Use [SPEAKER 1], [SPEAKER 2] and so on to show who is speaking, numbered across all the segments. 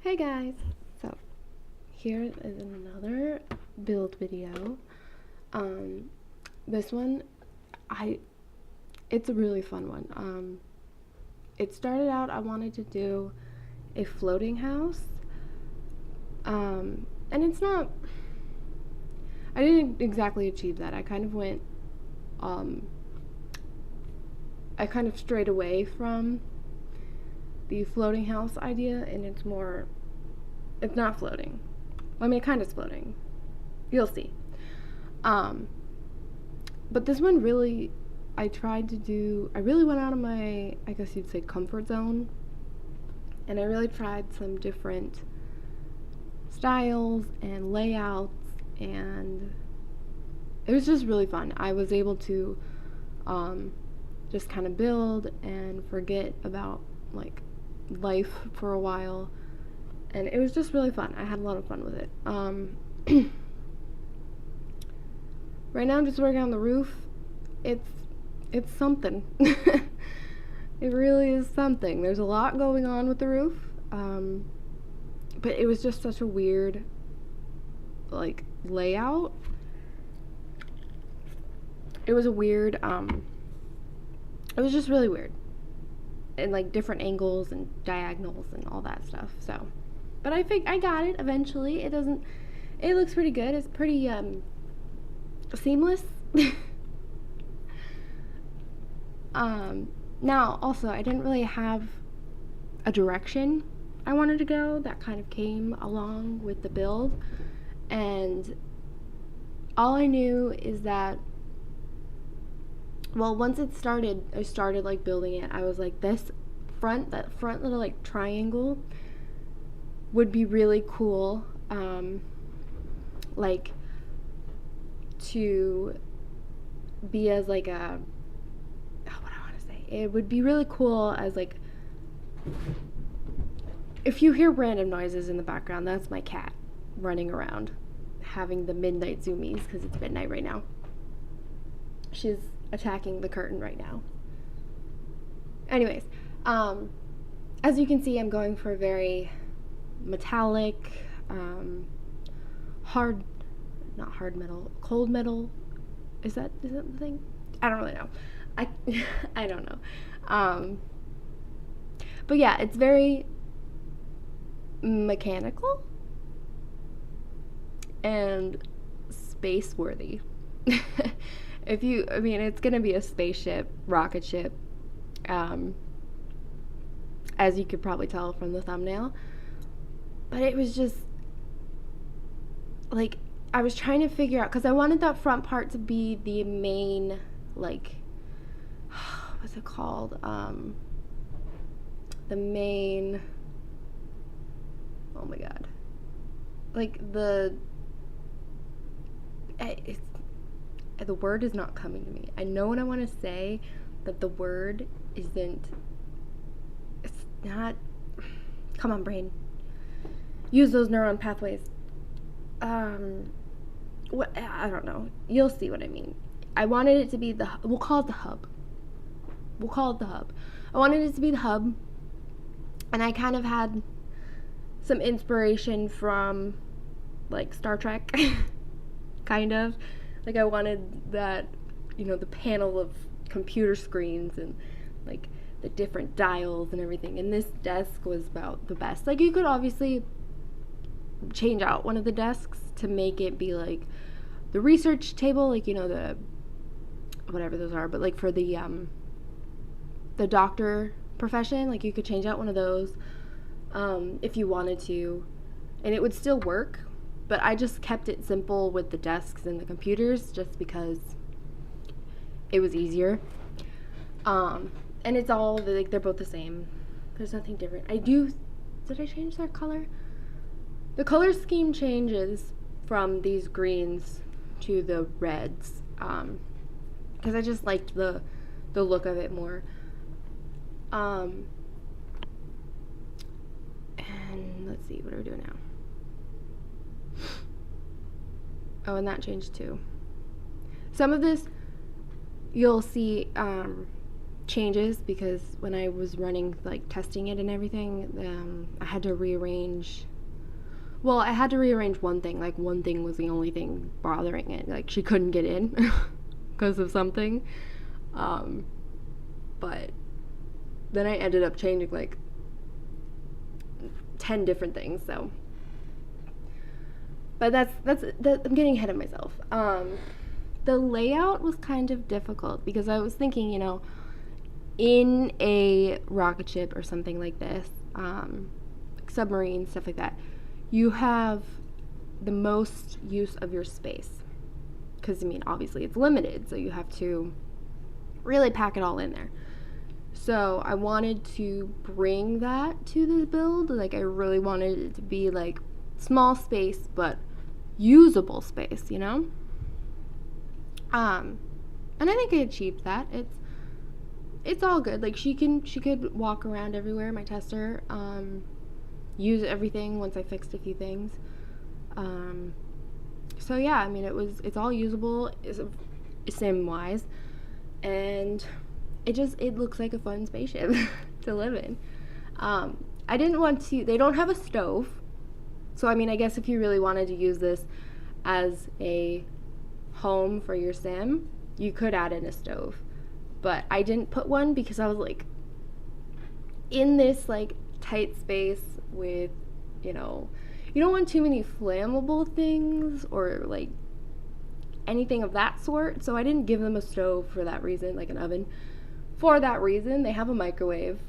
[SPEAKER 1] Hey guys! So, here is another build video. Um, this one, I, it's a really fun one. It started out, I wanted to do a floating house. And it's not, I didn't exactly achieve that. I kind of strayed away from the floating house idea, and it's not floating. I mean, it kind of is floating. You'll see. Um, but this one really, I really went out of my, I guess you'd say, comfort zone. And I really tried some different styles and layouts, and it was just really fun. I was able to just kind of build and forget about like life for a while, and it was just really fun. I had a lot of fun with it. Right now I'm just working on the roof. It's something. It really is something. There's a lot going on with the roof, but it was just such a weird like layout. It was a weird it was just really weird, and like different angles and diagonals and all that stuff. So, but I got it eventually. It looks pretty good. It's pretty seamless. Now also, I didn't really have a direction I wanted to go. That kind of came along with the build, and all I knew is that, well, once I started like building it. I was like, that front little like triangle would be really cool, like to be as like a, what I want to say. It would be really cool as like, if you hear random noises in the background, that's my cat running around, having the midnight zoomies because it's midnight right now. She's attacking the curtain right now. Anyways, as you can see, I'm going for a very metallic, not hard metal, cold metal. Is that the thing? I don't really know. I I don't know. But yeah, it's very mechanical and space worthy. It's gonna be a spaceship, rocket ship, as you could probably tell from the thumbnail. But it was just like, I was trying to figure out, because I wanted that front part to be the main, like, what's it called? The main, oh my god. Like, the word is not coming to me. I know what I want to say, but the word isn't, it's not, come on, brain. Use those neuron pathways. What, I don't know. You'll see what I mean. I wanted it to be we'll call it the hub. I wanted it to be the hub, and I kind of had some inspiration from like Star Trek. Kind of. Like, I wanted that, the panel of computer screens and like the different dials and everything. And this desk was about the best. Like, you could obviously change out one of the desks to make it be like the research table, like, the whatever those are, but like for the doctor profession, like you could change out one of those if you wanted to, and it would still work. But I just kept it simple with the desks and the computers just because it was easier. And it's all like, they're both the same. There's nothing different. Did I change their color? The color scheme changes from these greens to the reds, because I just liked the look of it more. And let's see, what are we doing now? Oh, and that changed too. Some of this you'll see changes because when I was running, like testing it and everything, I had to rearrange. Well, I had to rearrange one thing. Like, one thing was the only thing bothering it. Like, she couldn't get in because of something. Um, but then I ended up changing like 10 different things. So, but I'm getting ahead of myself. The layout was kind of difficult because I was thinking, in a rocket ship or something like this, like submarine, stuff like that, you have the most use of your space. Because, obviously it's limited, so you have to really pack it all in there. So I wanted to bring that to this build. Like, I really wanted it to be, like, small space, but usable space, And I think I achieved that. It's all good. Like, she could walk around everywhere, my tester, use everything once I fixed a few things. So yeah, it's all usable, sim wise, and it looks like a fun spaceship to live in. I didn't want to. They don't have a stove, so I guess if you really wanted to use this as a home for your sim, you could add in a stove. But I didn't put one because I was like, in this like tight space with, you don't want too many flammable things or like anything of that sort. So I didn't give them a stove for that reason, like an oven. For that reason, they have a microwave.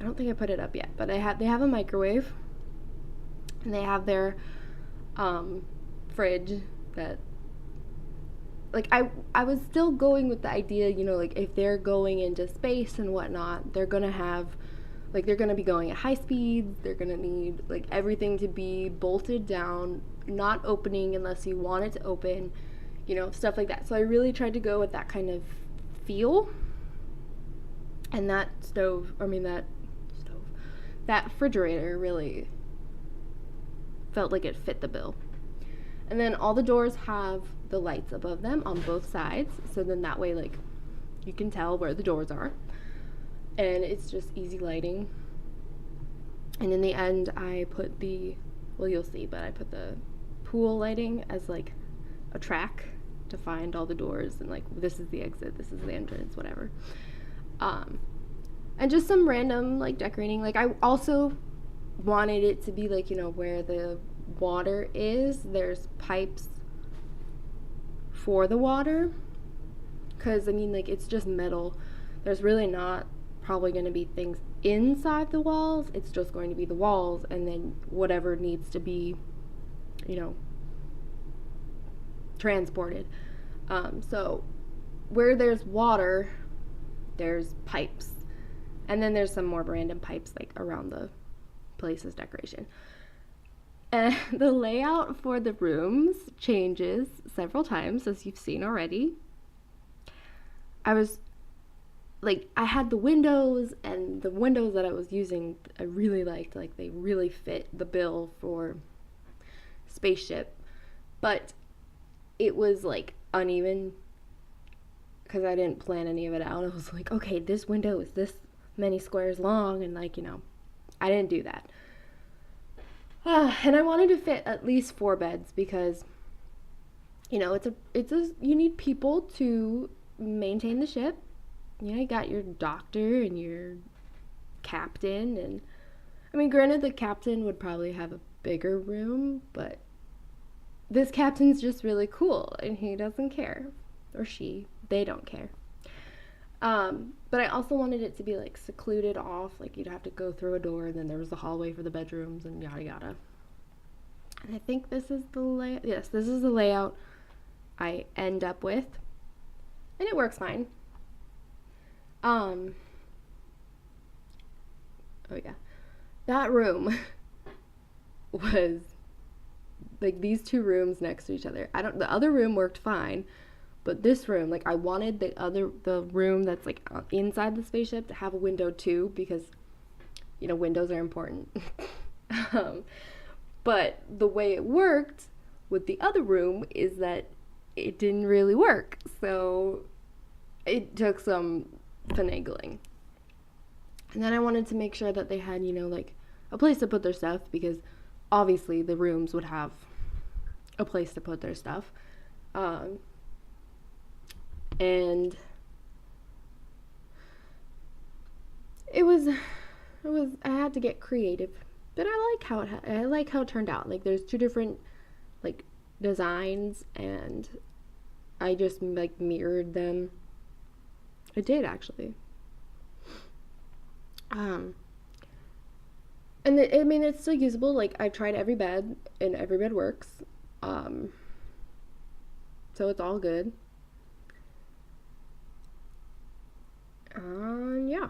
[SPEAKER 1] I don't think I put it up yet, but they have a microwave, and they have their fridge that, like, I was still going with the idea, like, if they're going into space and whatnot, they're gonna be going at high speeds, they're gonna need, like, everything to be bolted down, not opening unless you want it to open, stuff like that. So I really tried to go with that kind of feel, and that refrigerator really felt like it fit the bill. And then all the doors have the lights above them on both sides, so then that way, like, you can tell where the doors are, and it's just easy lighting. And in the end, I put you'll see, but I put the pool lighting as like a track to find all the doors, and like, this is the exit, this is the entrance, whatever. And just some random like decorating. Like, I also wanted it to be like, where the water is, there's pipes for the water, because like, it's just metal. There's really not probably going to be things inside the walls. It's just going to be the walls, and then whatever needs to be, transported. So where there's water, there's pipes, and then there's some more random pipes like around the place's decoration. And the layout for the rooms changes several times, as you've seen already. I had the windows, and the windows that I was using, I really liked. Like, they really fit the bill for spaceship. But it was, like, uneven because I didn't plan any of it out. I was like, okay, this window is this many squares long, and, like, I didn't do that. And I wanted to fit at least 4 beds because, you need people to maintain the ship. You got your doctor and your captain, and granted, the captain would probably have a bigger room, but this captain's just really cool, and he doesn't care, or they don't care. But I also wanted it to be like secluded off, like you'd have to go through a door, and then there was the hallway for the bedrooms, and yada yada. And I think this is the layout. Yes, this is the layout I end up with, and it works fine. Oh yeah, that room was like these 2 rooms next to each other. The other room worked fine, but this room, like, I wanted the room that's like inside the spaceship to have a window too, because windows are important. But the way it worked with the other room is that it didn't really work. So it took some finagling. And then I wanted to make sure that they had, like a place to put their stuff, because obviously the rooms would have a place to put their stuff. And it was I had to get creative, but I like how it turned out. Like, there's two different like designs, and I just like mirrored them. I did, actually. And it's still usable. Like, I tried every bed, and every bed works. So it's all good. Yeah.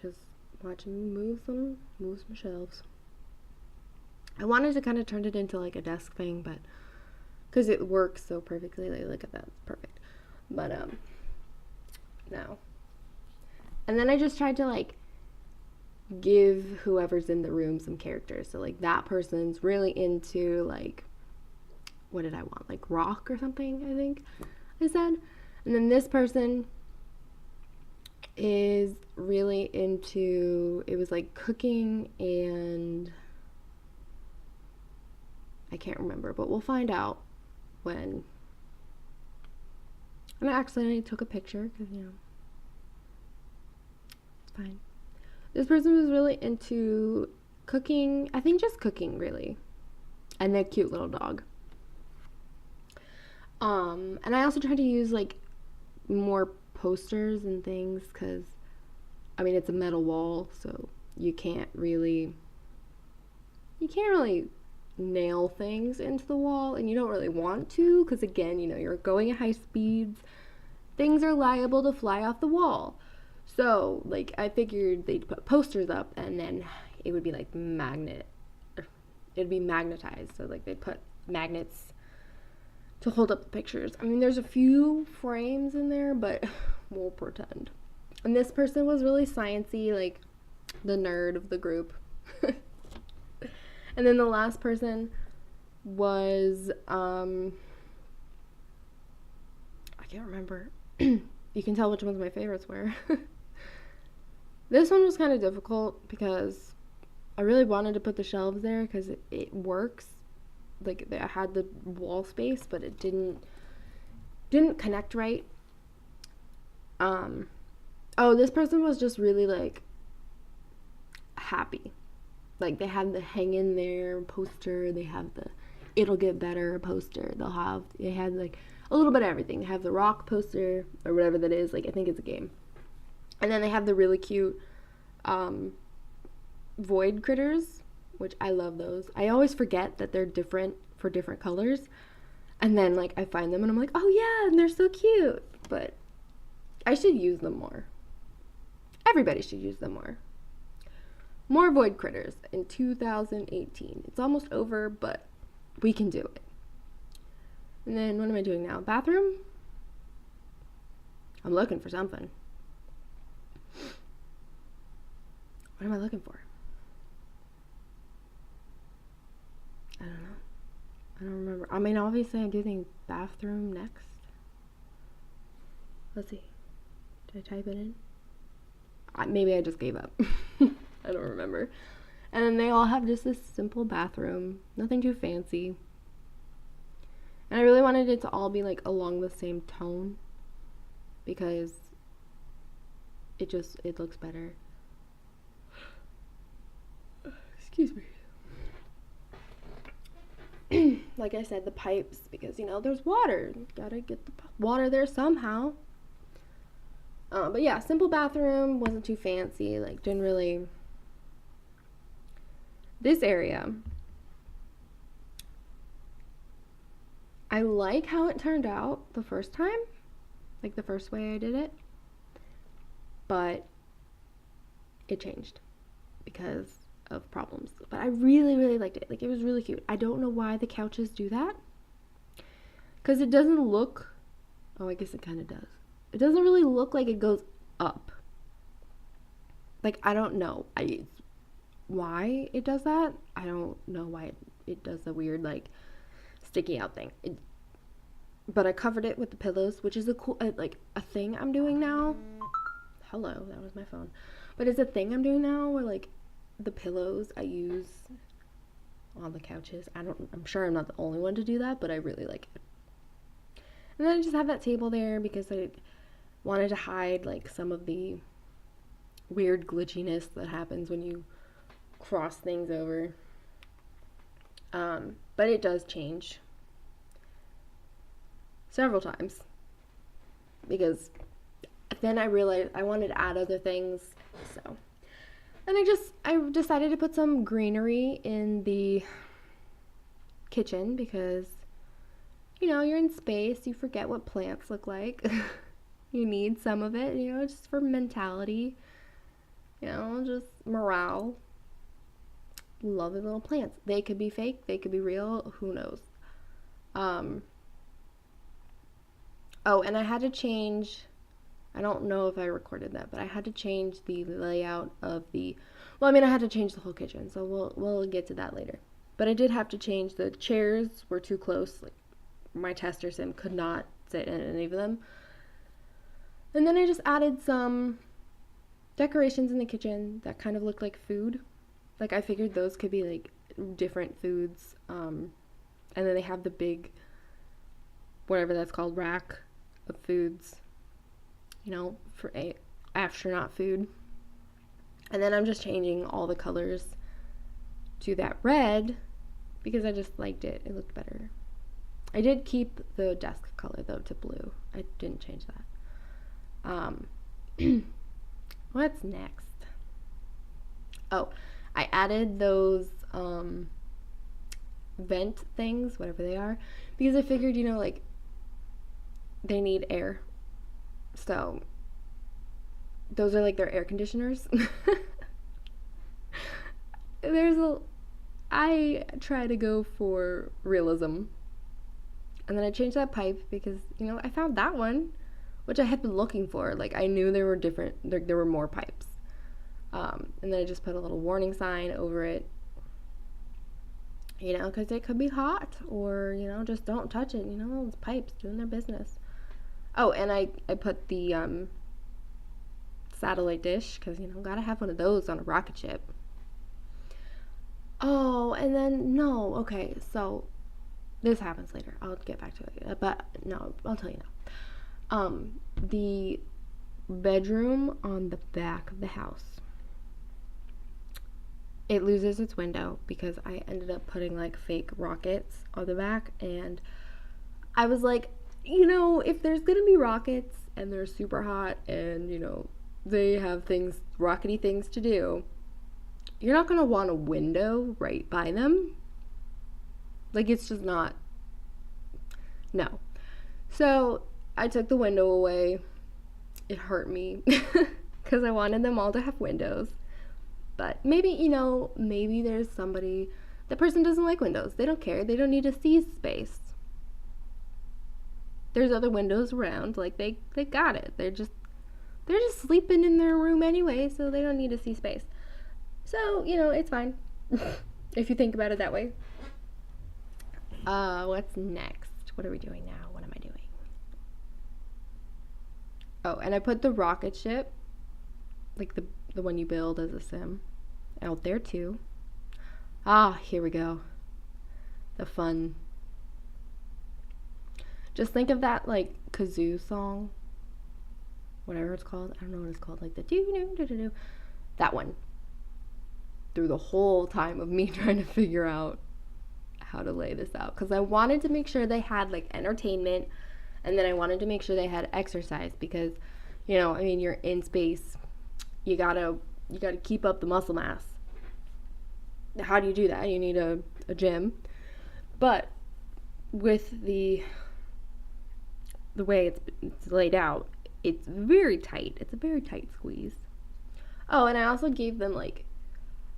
[SPEAKER 1] Just watching me move some shelves. I wanted to kind of turn it into like a desk thing, but because it works so perfectly, like, look at that, it's perfect. But no. And then I just tried to like give whoever's in the room some characters. So like, that person's really into like, what did I want? Like rock or something, I think I said. And then this person is really into, it was like cooking, and I can't remember, but we'll find out when. And I accidentally took a picture because, it's fine. This person was really into cooking, I think just cooking, really, and their cute little dog. And I also tried to use like more posters and things, because it's a metal wall, so you can't really nail things into the wall, and you don't really want to, because again, you're going at high speeds, things are liable to fly off the wall. So like, I figured they'd put posters up, and then it would be like it'd be magnetized, so like they'd put magnets to hold up the pictures. There's a few frames in there, but we'll pretend. And this person was really sciencey, like the nerd of the group. And then the last person was I can't remember. You can tell which ones my favorites were. This one was kind of difficult because I really wanted to put the shelves there because it works. Like, I had the wall space, but it didn't connect right. This person was just really like happy. Like, they had the hang in there poster, they have the it'll get better poster, they had like a little bit of everything. They have the rock poster or whatever that is, like, I think it's a game. And then they have the really cute void critters, which I love those. I always forget that they're different for different colors. And then like, I find them and I'm like, oh yeah, and they're so cute. But I should use them more. Everybody should use them more. More void critters in 2018. It's almost over, but we can do it. And then what am I doing now? Bathroom? I'm looking for something. What am I looking for? I don't know. I don't remember. Obviously I'm doing bathroom next. Let's see. Did I type it in? Maybe I just gave up. I don't remember. And then they all have just this simple bathroom. Nothing too fancy. And I really wanted it to all be like along the same tone, because it looks better. Excuse me. Like I said, the pipes, because there's water. Gotta get the water there somehow. But yeah, simple bathroom, wasn't too fancy, like didn't really. This area, I like how it turned out the first time, like the first way I did it, but it changed because of problems. But I really, really liked it. Like, it was really cute. I don't know why the couches do that, because it doesn't look, I guess it kind of does. It doesn't really look like it goes up. Like, I don't know why it does that. I don't know why it does the weird, like, sticky out thing. but I covered it with the pillows, which is a cool, like a thing I'm doing now. Hello, that was my phone. But it's a thing I'm doing now where like the pillows I use on the couches. I'm sure I'm not the only one to do that, but I really like it. And then I just have that table there because I wanted to hide like some of the weird glitchiness that happens when you cross things over. But it does change several times because then I realized I wanted to add other things. So, and I decided to put some greenery in the kitchen because, you know, you're in space, you forget what plants look like. You need some of it, you know, just for mentality, you know, just morale. Lovely little plants. They could be fake, they could be real, who knows. Oh, and I had to change, I don't know if I recorded that, but I had to change the layout of the, well, I mean, I had to change the whole kitchen, so we'll get to that later. But I did have to change, the chairs were too close, like my tester sim could not sit in any of them. And then I just added some decorations in the kitchen that kind of looked like food. Like I figured those could be like different foods. And then they have the big, whatever that's called, rack of foods, you know, for astronaut food. And then I'm just changing all the colors to that red because I just liked it. It looked better. I did keep the desk color though to blue. I didn't change that. What's next? Oh, I added those vent things, whatever they are, because I figured, you know, like they need air. So those are like their air conditioners. I try to go for realism. And then I changed that pipe because, you know, I found that one, which I had been looking for. Like, I knew there were there were more pipes. And then I just put a little warning sign over it, you know, because it could be hot or, you know, just don't touch it. You know, those pipes doing their business. Oh, and I put the satellite dish because, you know, gotta have one of those on a rocket ship. Oh, and then, no, okay, so this happens later. I'll get back to it, but no, I'll tell you now. The bedroom on the back of the house, it loses its window because I ended up putting like fake rockets on the back, and I was like, you know, if there's gonna be rockets and they're super hot and, you know, they have rockety things to do, you're not gonna want a window right by them. Like, it's just not, no. So I took the window away. It hurt me because I wanted them all to have windows. But maybe, you know, maybe there's somebody, that person doesn't like windows. They don't care. They don't need to see space. There's other windows around. Like, they got it. They're just sleeping in their room anyway, so they don't need to see space. So, you know, it's fine if you think about it that way. What's next? What are we doing now? What am I doing? Oh, and I put the rocket ship, like the one you build as a sim, out there too. Ah, here we go. The fun. Just think of that like kazoo song, whatever it's called. I don't know what it's called. Like the do. That one. Through the whole time of me trying to figure out how to lay this out, because I wanted to make sure they had like entertainment, and then I wanted to make sure they had exercise because, you know, I mean, you're in space, you gotta keep up the muscle mass. How do you do that? You need a gym. But with the way it's laid out, it's very tight. It's a very tight squeeze. Oh, and I also gave them like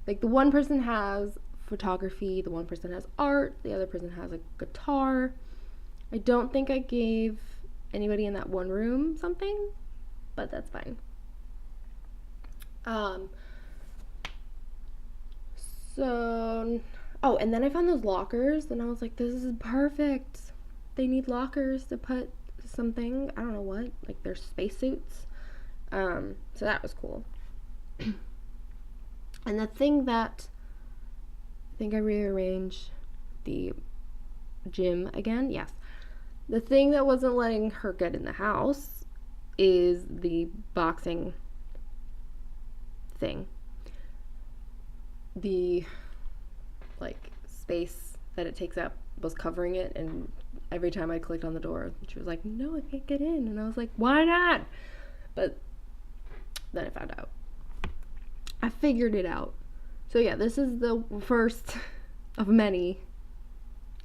[SPEAKER 1] the one person has photography, the one person has art, the other person has a guitar. I don't think I gave anybody in that one room something, but that's fine. So, oh, and then I found those lockers, and I was like, this is perfect. they need lockers to put something, I don't know what, like their spacesuits. So that was cool. And the thing that I think I rearranged the gym again. Yes. The thing that wasn't letting her get in the house is the boxing thing. The like space that it takes up was covering it, and every time I clicked on the door, she was like, "No, I can't get in." And I was like, "Why not?" But then I found out. I figured it out. So yeah, this is the first of many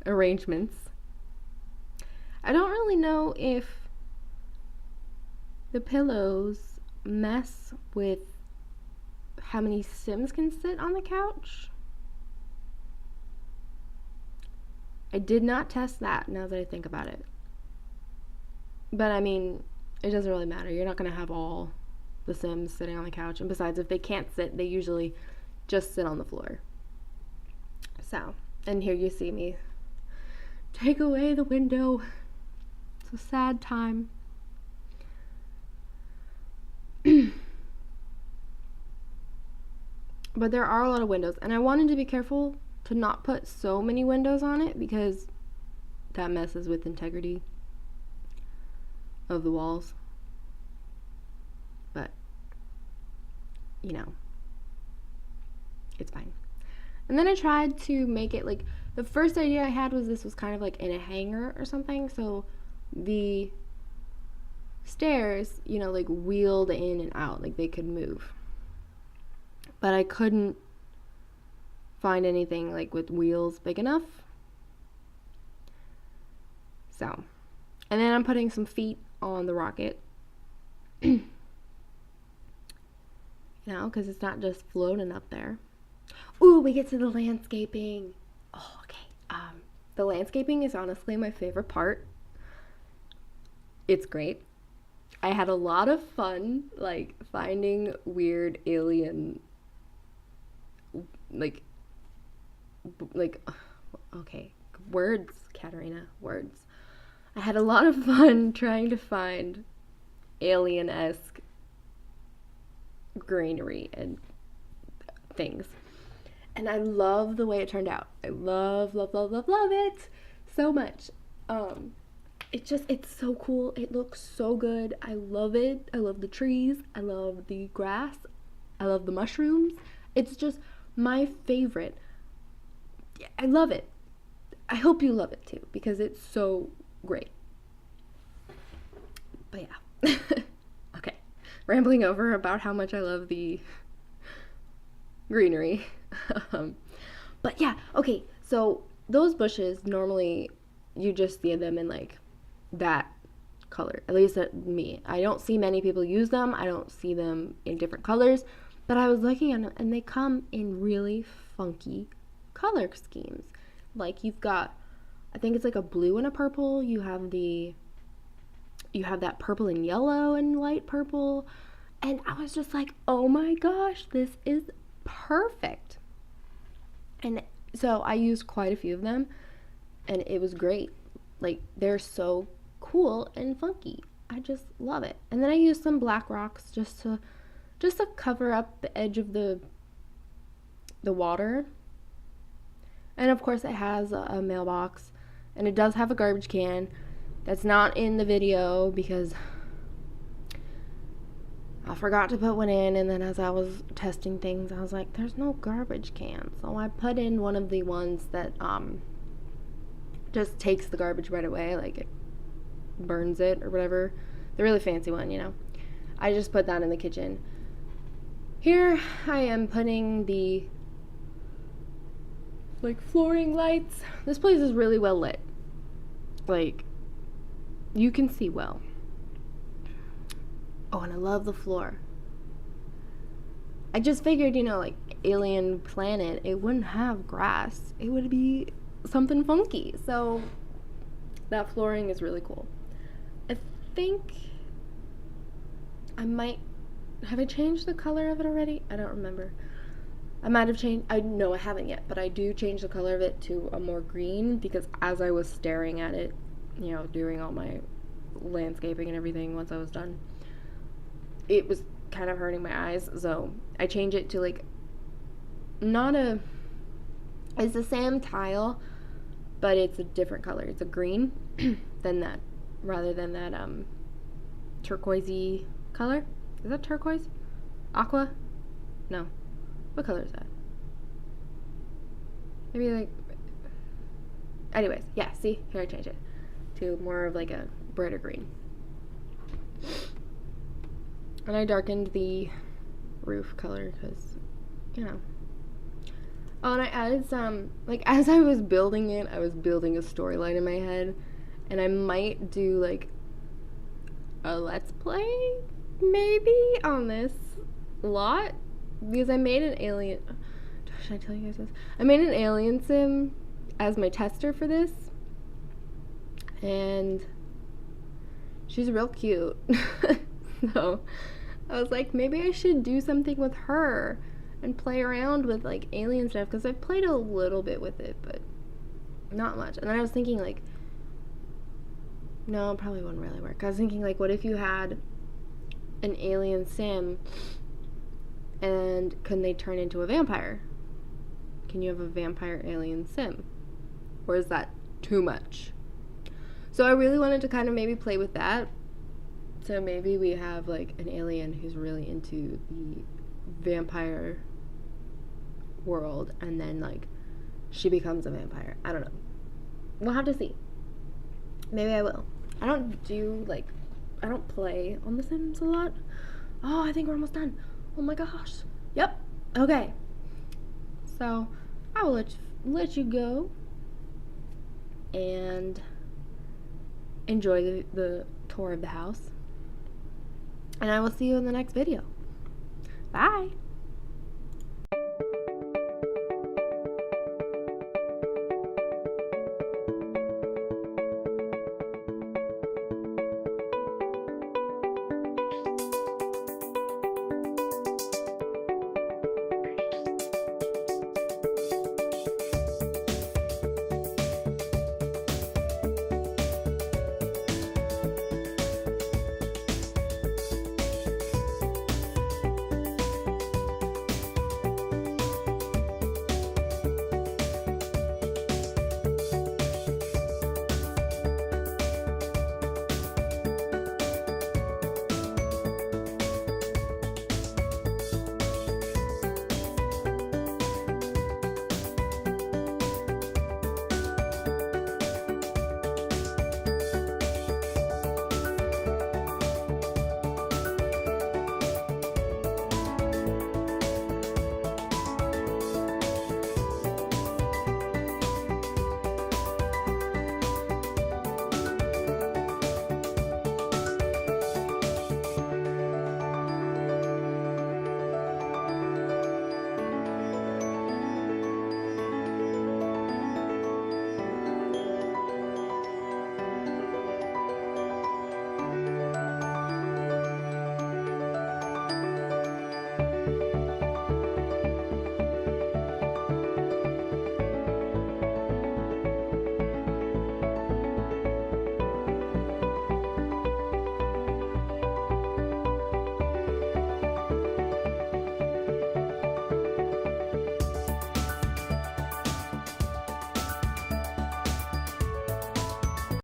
[SPEAKER 1] arrangements. I don't really know if the pillows mess with how many Sims can sit on the couch. I did not test that now that I think about it. But I mean, it doesn't really matter. You're not going to have all the Sims sitting on the couch. And besides, if they can't sit, they usually just sit on the floor. So, and here you see me take away the window. It's a sad time. But there are a lot of windows, and I wanted to be careful to not put so many windows on it because that messes with integrity of the walls. But you know, it's fine. And then I tried to make it like, the first idea I had was this was kind of like in a hangar or something, so the stairs, you know, like wheeled in and out, like they could move. But I couldn't find anything like with wheels big enough. So, and then I'm putting some feet on the rocket. You know, because it's not just floating up there. Ooh, we get to the landscaping. Oh, okay. The landscaping is honestly my favorite part. It's great. I had a lot of fun, like, finding weird alien, okay, words, Katarina, words. I had a lot of fun trying to find alien-esque greenery and things. And I love the way it turned out. I love it so much. It's so cool. It looks so good. I love it. I love the trees. I love the grass. I love the mushrooms. It's just my favorite. I love it. I hope you love it too, because it's so great. But yeah. Okay. Rambling over about how much I love the greenery. But yeah, okay, so those bushes, normally you just see them in like that color, at least me. I don't see many people use them. I don't see them in different colors, but I was looking at them and they come in really funky color schemes. Like you've got, I think it's like a blue and a purple. You have that purple and yellow and light purple, and I was just like, oh my gosh, this is perfect. And so I used quite a few of them, and it was great. Like, they're so cool and funky. I just love it. And then I used some black rocks just to cover up the edge of the water. And of course it has a mailbox, and it does have a garbage can. That's not in the video because I forgot to put one in, and then as I was testing things, I was like, there's no garbage can. So I put in one of the ones that just takes the garbage right away, like it burns it or whatever. The really fancy one, you know. I just put that in the kitchen. Here I am putting the like flooring lights. This place is really well lit. Like, you can see well. Oh, and I love the floor. I just figured, you know, like alien planet, it wouldn't have grass. It would be something funky. So that flooring is really cool. I think I might have I changed the color of it already? I don't remember. I might have changed. No, I haven't yet, but I do change the color of it to a more green because as I was staring at it doing all my landscaping and everything once I was done, it was kind of hurting my eyes. So I changed it to like it's the same tile, but it's a different color. It's a green than that, rather than that turquoisey color. Is that turquoise? Aqua? No. What color is that? Maybe like. Anyways, yeah. See, here I changed it to more of like a brighter green, and I darkened the roof color because, Oh, and I added some, like, as I was building it, I was building a storyline in my head, and I might do, like, a let's play, maybe, on this lot, because I made an alien, should I tell you guys this? I made an alien sim as my tester for this, and she's real cute, so I was like, maybe I should do something with her, and play around with like alien stuff, because I've played a little bit with it, but not much. And then I was thinking like, no, it probably wouldn't really work. I was thinking like, what if you had an alien sim, and can they turn into a vampire? Can you have a vampire alien sim? Or is that too much? So I really wanted to kind of maybe play with that. So maybe we have like an alien who's really into the vampire world, and then like she becomes a vampire. I don't know. We'll have to see. Maybe I will. I don't play on The Sims a lot. Oh, I think we're almost done. Oh my gosh. Yep. Okay. So I will let you go and enjoy the tour of the house. And I will see you in the next video. Bye.